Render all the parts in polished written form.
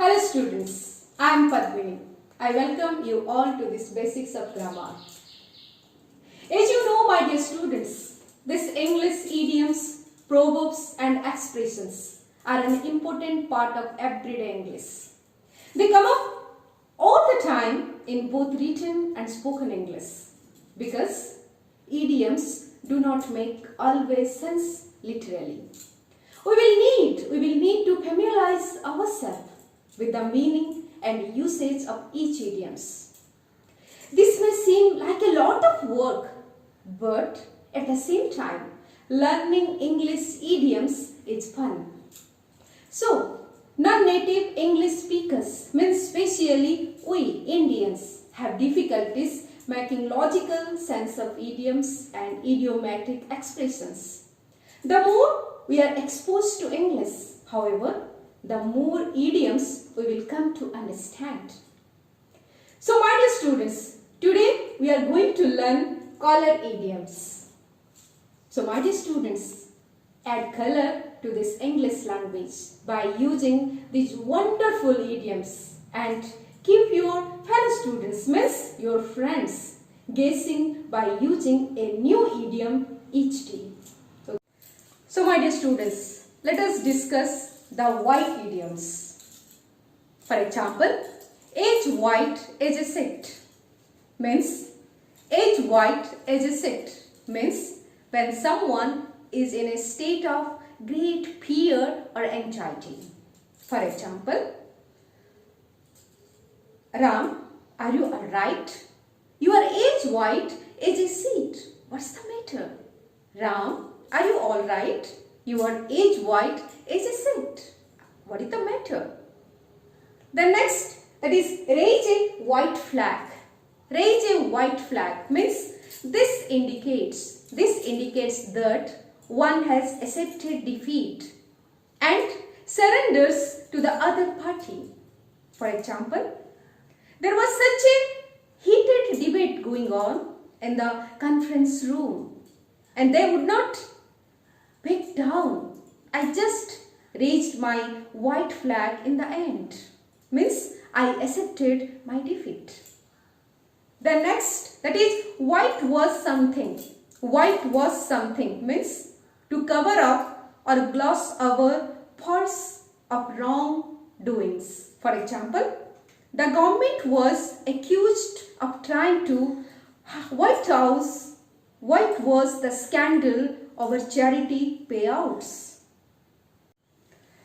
Hello students, I am Padmini. I welcome you all to this basics of grammar. As you know, my dear students, these English idioms, proverbs and expressions are an important part of everyday English. They come up all the time in both written and spoken English because idioms do not make always sense literally. We will need to familiarize ourselves with the meaning and usage of each idioms. This may seem like a lot of work, but at the same time, learning English idioms is fun. So, non-native English speakers, means especially we Indians, have difficulties making logical sense of idioms and idiomatic expressions. The more we are exposed to English, however, the more idioms we will come to understand. So my dear students, today we are going to learn color idioms. So my dear students, add color to this English language by using these wonderful idioms and keep your fellow students, means your friends, guessing by using a new idiom each day. So my dear students, let us discuss the white idioms. For example, age white as a sit means age white as a sit means when someone is in a state of great fear or anxiety. For example, Ram, are you alright? You are age white as a seat. What's the matter? Ram, are you alright? You are age white as a seat. What is the matter? The next, that is raise a white flag. Raise a white flag means this indicates that one has accepted defeat and surrenders to the other party. For example, there was such a heated debate going on in the conference room and they would not back down. I just raised my white flag in the end. Means I accepted my defeat. The next, that is white was something. White was something means to cover up or gloss over faults of wrongdoings. For example, the government was accused of trying to whitewash the scandal over charity payouts.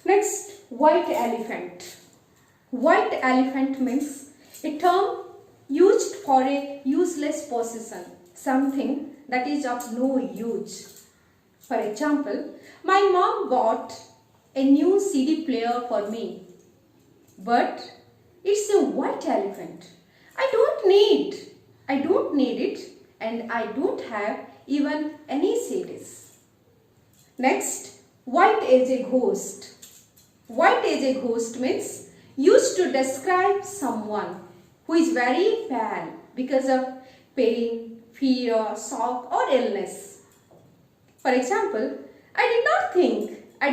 Next, white elephant. White elephant means a term used for a useless possession, something that is of no use. For example, my mom bought a new CD player for me, but it's a white elephant. I don't need it, and I don't have even any CDs. Next, white as a ghost. White as a ghost means used to describe someone who is very pale because of pain, fear, shock or illness. For example, I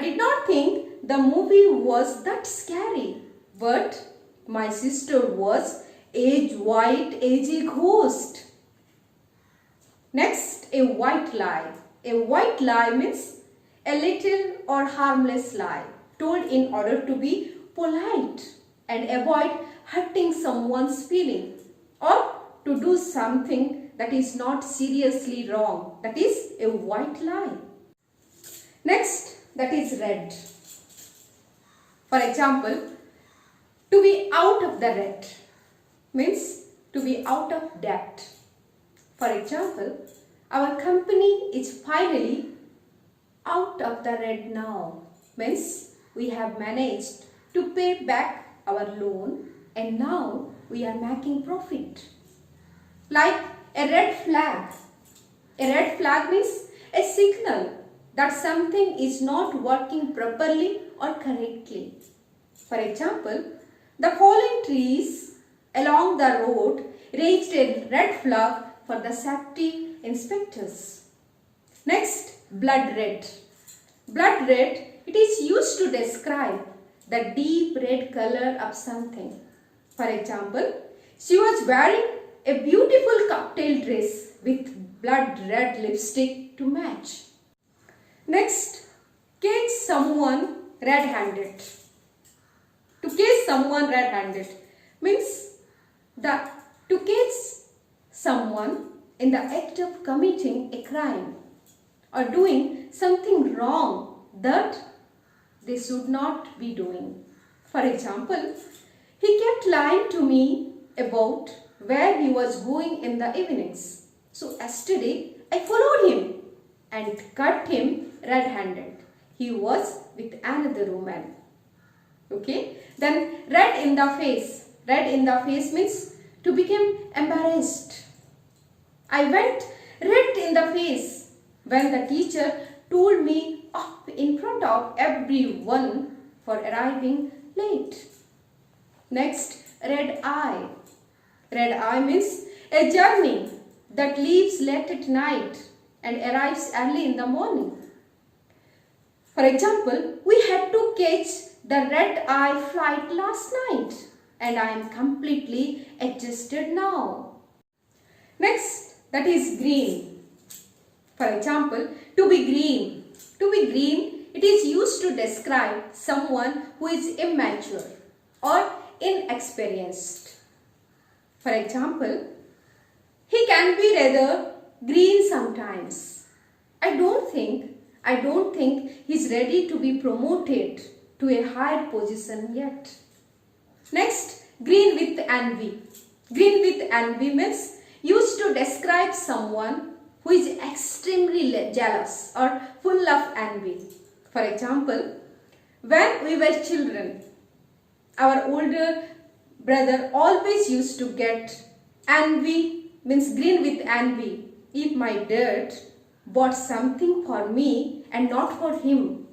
did not think the movie was that scary, but my sister was age white as a ghost. Next, a white lie. A white lie means a little or harmless lie told in order to be polite and avoid hurting someone's feeling or to do something that is not seriously wrong. That is a white lie. Next, that is red. For example, to be out of the red means to be out of debt. For example, our company is finally out of the red now means we have managed to pay back our loan and now we are making profit. Like a red flag. A red flag means a signal that something is not working properly or correctly. For example, the fallen trees along the road raised a red flag for the safety inspectors. Next, blood red. Blood red, it is used to describe the deep red color of something. For example, she was wearing a beautiful cocktail dress with blood red lipstick to match. Next, catch someone red-handed. To catch someone red-handed means to catch someone in the act of committing a crime or doing something wrong that they should not be doing. For example, he kept lying to me about where he was going in the evenings. So yesterday I followed him and caught him red-handed. He was with another woman. Okay. Then red in the face. Red in the face means to become embarrassed. I went red in the face when the teacher told me up in front of everyone for arriving late. Next, red eye. Red eye means a journey that leaves late at night and arrives early in the morning. For example, we had to catch the red eye flight last night and I am completely exhausted now. Next, that is green. For example, to be green. To be green, it is used to describe someone who is immature or inexperienced. For example, he can be rather green sometimes. I don't think he's ready to be promoted to a higher position yet. Next, green with envy. Green with envy means used to describe someone who is extremely jealous or full of envy. For example, when we were children, our older brother always used to get envy, means green with envy, if my dad bought something for me and not for him.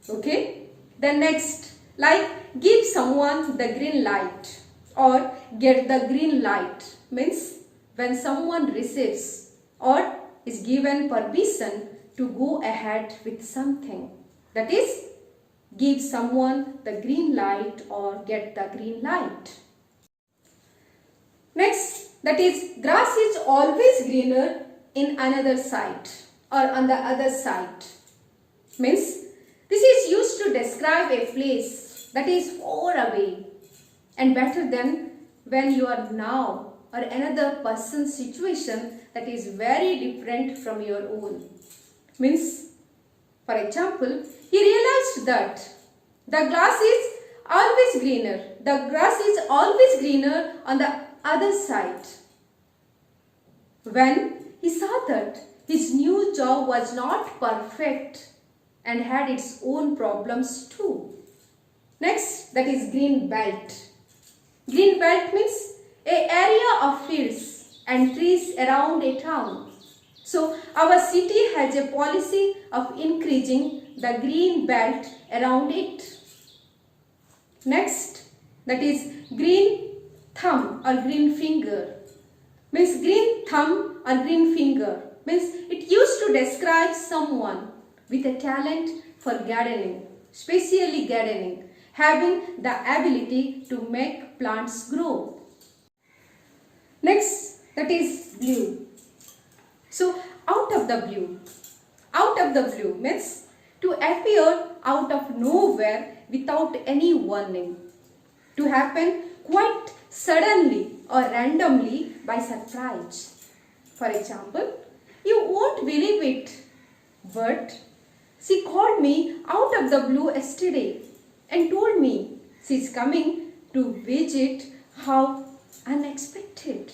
Okay? Then next, like give someone the green light or get the green light means when someone receives or is given permission to go ahead with something. That is, give someone the green light or get the green light. Next, that is grass is always greener in another side or on the other side. Means this is used to describe a place that is far away and better than when you are now or another person's situation that is very different from your own. Means, for example, he realized that the grass is always greener. The grass is always greener on the other side. When he saw that his new job was not perfect and had its own problems too. Next, that is green belt. Green belt means an area of fields and trees around a town. So, our city has a policy of increasing the green belt around it. Next, that is green thumb or green finger. Means green thumb or green finger means it used to describe someone with a talent for gardening, especially gardening, having the ability to make plants grow. Next, that is blue. So, out of the blue. Out of the blue means to appear out of nowhere without any warning. To happen quite suddenly or randomly by surprise. For example, you won't believe it, but she called me out of the blue yesterday and told me she's coming to visit. How unexpected.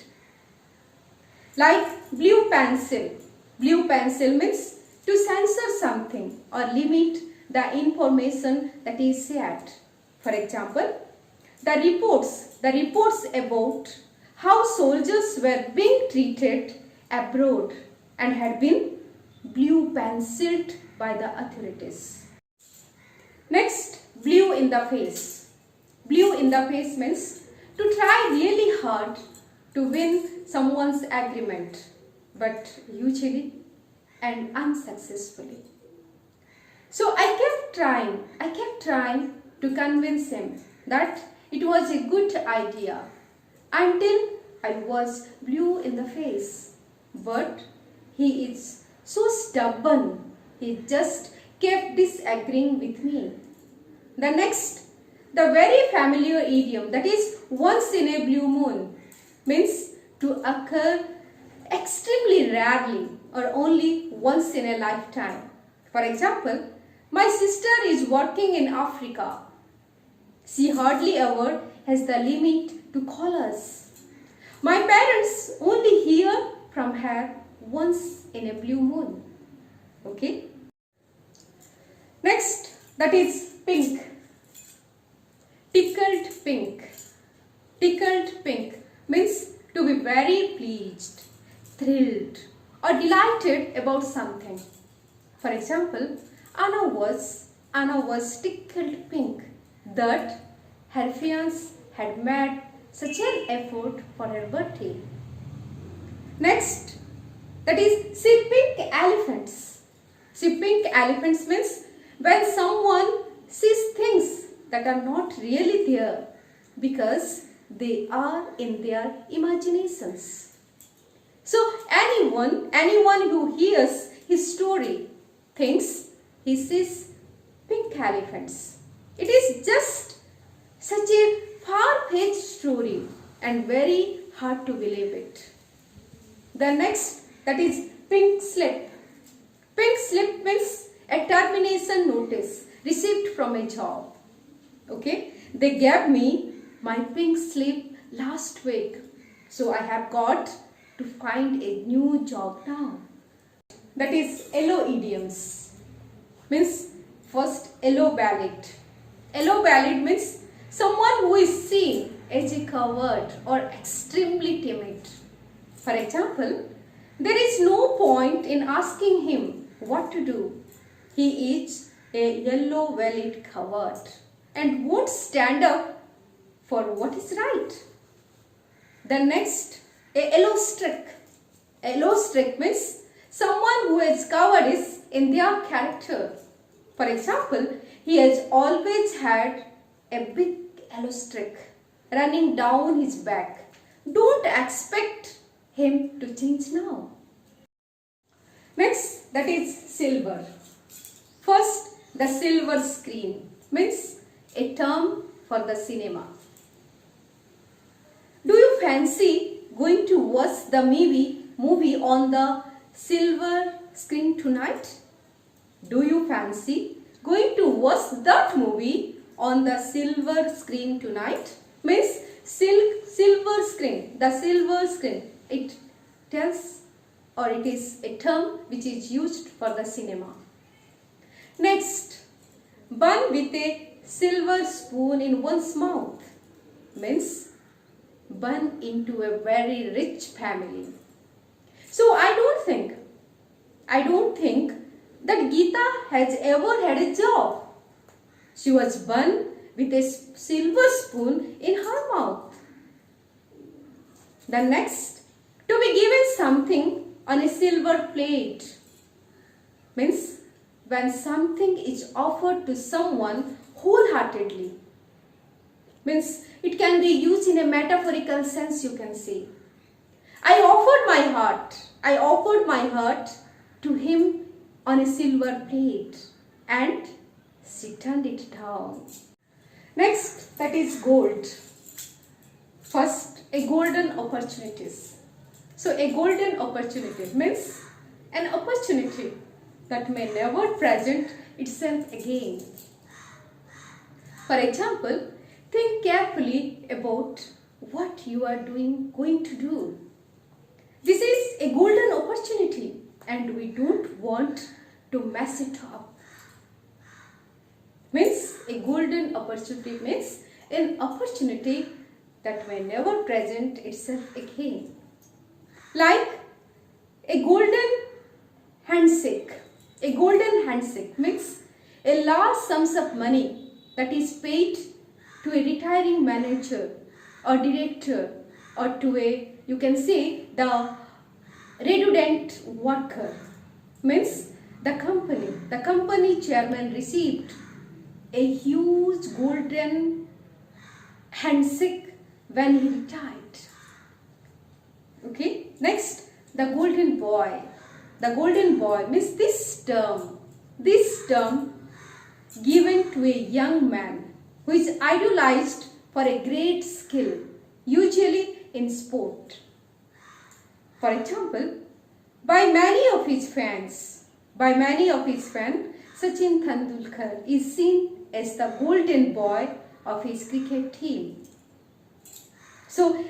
Like blue pencil. Blue pencil means to censor something or limit the information that is shared. For example, the reports about how soldiers were being treated abroad and had been blue penciled by the authorities. Next, blue in the face. Blue in the face means to try really hard to win someone's agreement, but usually and unsuccessfully. So I kept trying, to convince him that it was a good idea until I was blue in the face. But he is so stubborn, he just kept disagreeing with me. The next, the very familiar idiom, that is once in a blue moon, means to occur extremely rarely or only once in a lifetime. For example, my sister is working in Africa. She hardly ever has the limit to call us. My parents only hear from her once in a blue moon. Okay? Next, that is pink. Tickled pink. Tickled pink means to be very pleased, thrilled, or delighted about something. For example, Anna was tickled pink that her fiance had made such an effort for her birthday. Next, that is see pink elephants. See pink elephants means when someone sees things that are not really there because they are in their imaginations. So anyone who hears his story thinks he sees pink elephants. It is just such a far-fetched story and very hard to believe it. The next, that is pink slip. Pink slip means a termination notice received from a job. Okay, they gave me my pink slip last week, so I have got to find a new job now. That is yellow idioms. Means first yellow ballad. Yellow ballad means someone who is seen as a coward or extremely timid. For example, there is no point in asking him what to do. He is a yellow-bellied coward and won't stand up for what is right. The next, a yellow streak. A yellow streak means someone who has cowardice in their character. For example, he has always had a big yellow streak running down his back. Don't expect him to change now. Next, that is silver. First, the silver screen means a term for the cinema. Do you fancy going to watch the movie on the silver screen tonight? Do you fancy going to watch that movie on the silver screen tonight? Means silver screen, the silver screen. It tells or it is a term which is used for the cinema. Next, bun with a silver spoon in one's mouth means born into a very rich family. So I don't think that Geeta has ever had a job. She was born with a silver spoon in her mouth. The next, to be given something on a silver plate means when something is offered to someone wholeheartedly. Means it can be used in a metaphorical sense, you can say. I offered my heart to him on a silver plate and she turned it down. Next, that is gold. First, a golden opportunities. So a golden opportunity means an opportunity that may never present itself again. For example, think carefully about what you are going to do. This is a golden opportunity and we don't want to mess it up. Means a golden opportunity means an opportunity that may never present itself again. Like a golden handshake. A golden handshake means a large sums of money that is paid to a retiring manager or director or to a, you can say, the redundant worker. Means the company chairman received a huge golden handshake when he retired. Okay, next, the golden boy. The golden boy means this term given to a young man who is idolized for a great skill, usually in sport. For example, by many of his fans, Sachin Tendulkar is seen as the golden boy of his cricket team. So,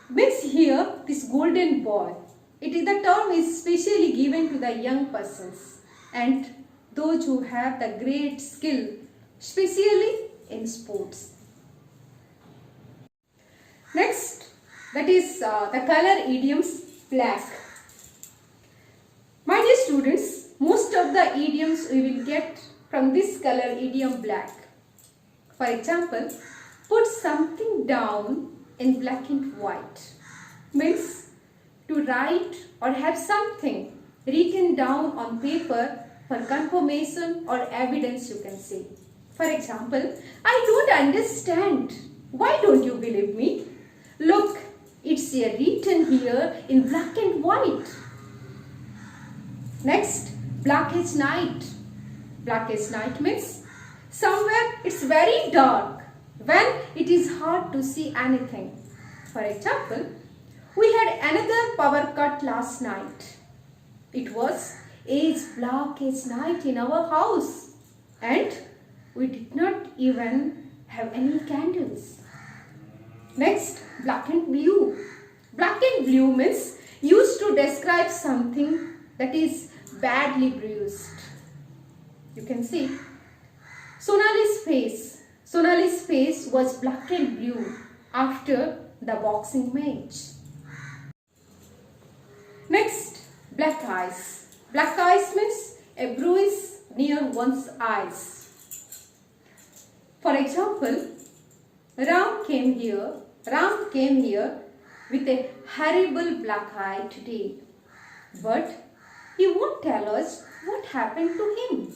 means here this golden boy, the term is specially given to the young persons and those who have the great skill, especially in sports. Next, that is the color idioms black. My dear students, most of the idioms we will get from this color idiom black. For example, put something down in black and white means to write or have something written down on paper for confirmation or evidence, you can say. For example, I don't understand. Why don't you believe me? Look, it's written here in black and white. Next, black as night. Black as night means somewhere it's very dark when it is hard to see anything. For example, we had another power cut last night. It was as black as night in our house and we did not even have any candles. Next, black and blue. Black and blue means used to describe something that is badly bruised. You can see Sonali's face was black and blue after the boxing match. Next, black eyes. Black eyes means a bruise near one's eyes. For example, Ram came here with a horrible black eye today, but he won't tell us what happened to him.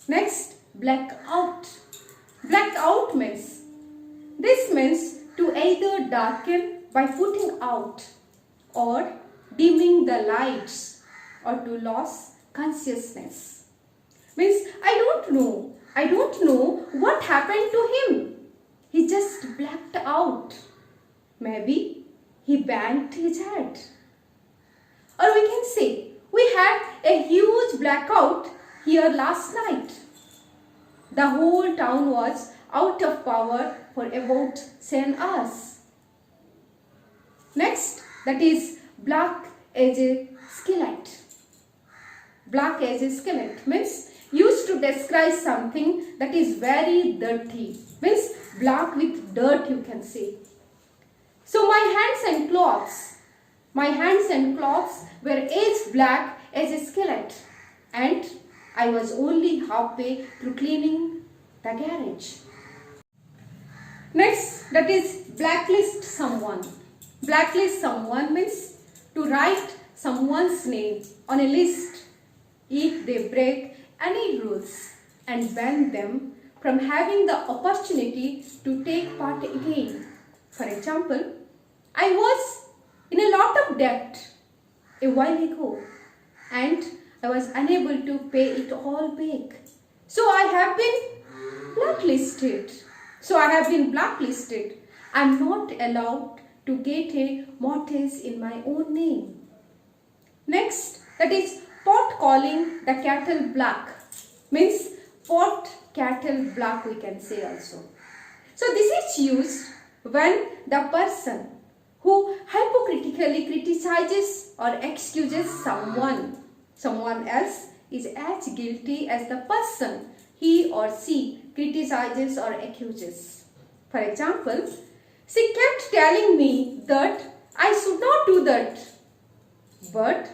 Next, black out. Black out means to either darken by putting out or dimming the lights or to lose consciousness. Means I don't know what happened to him. He just blacked out. Maybe he banged his head. Or we can say we had a huge blackout here last night. The whole town was out of power for about 7 hours. Next, that is black as a skillet. Black as a skillet means used to describe something that is very dirty. Means black with dirt, you can say. So my hands and clothes were as black as a skillet and I was only halfway through cleaning the garage. Next, that is blacklist someone. Blacklist someone means to write someone's name on a list if they break any rules and ban them from having the opportunity to take part again. For example, I was in a lot of debt a while ago and I was unable to pay it all back. So I have been blacklisted. I am not allowed to get a mortgage in my own name. Next, that is pot calling the kettle black. Means pot kettle black, we can say also. So this is used when the person who hypocritically criticizes or accuses someone else is as guilty as the person he or she criticizes or accuses. For example, she kept telling me that I should not do that. But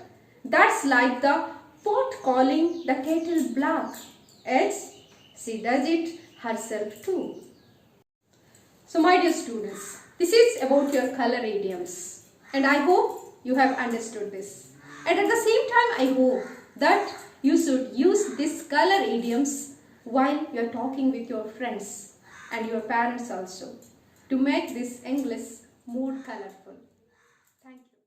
that's like the pot calling the kettle black, as she does it herself too. So my dear students, this is about your color idioms and I hope you have understood this. And at the same time, I hope that you should use these color idioms while you're talking with your friends and your parents also, to make this English more colorful. Thank you.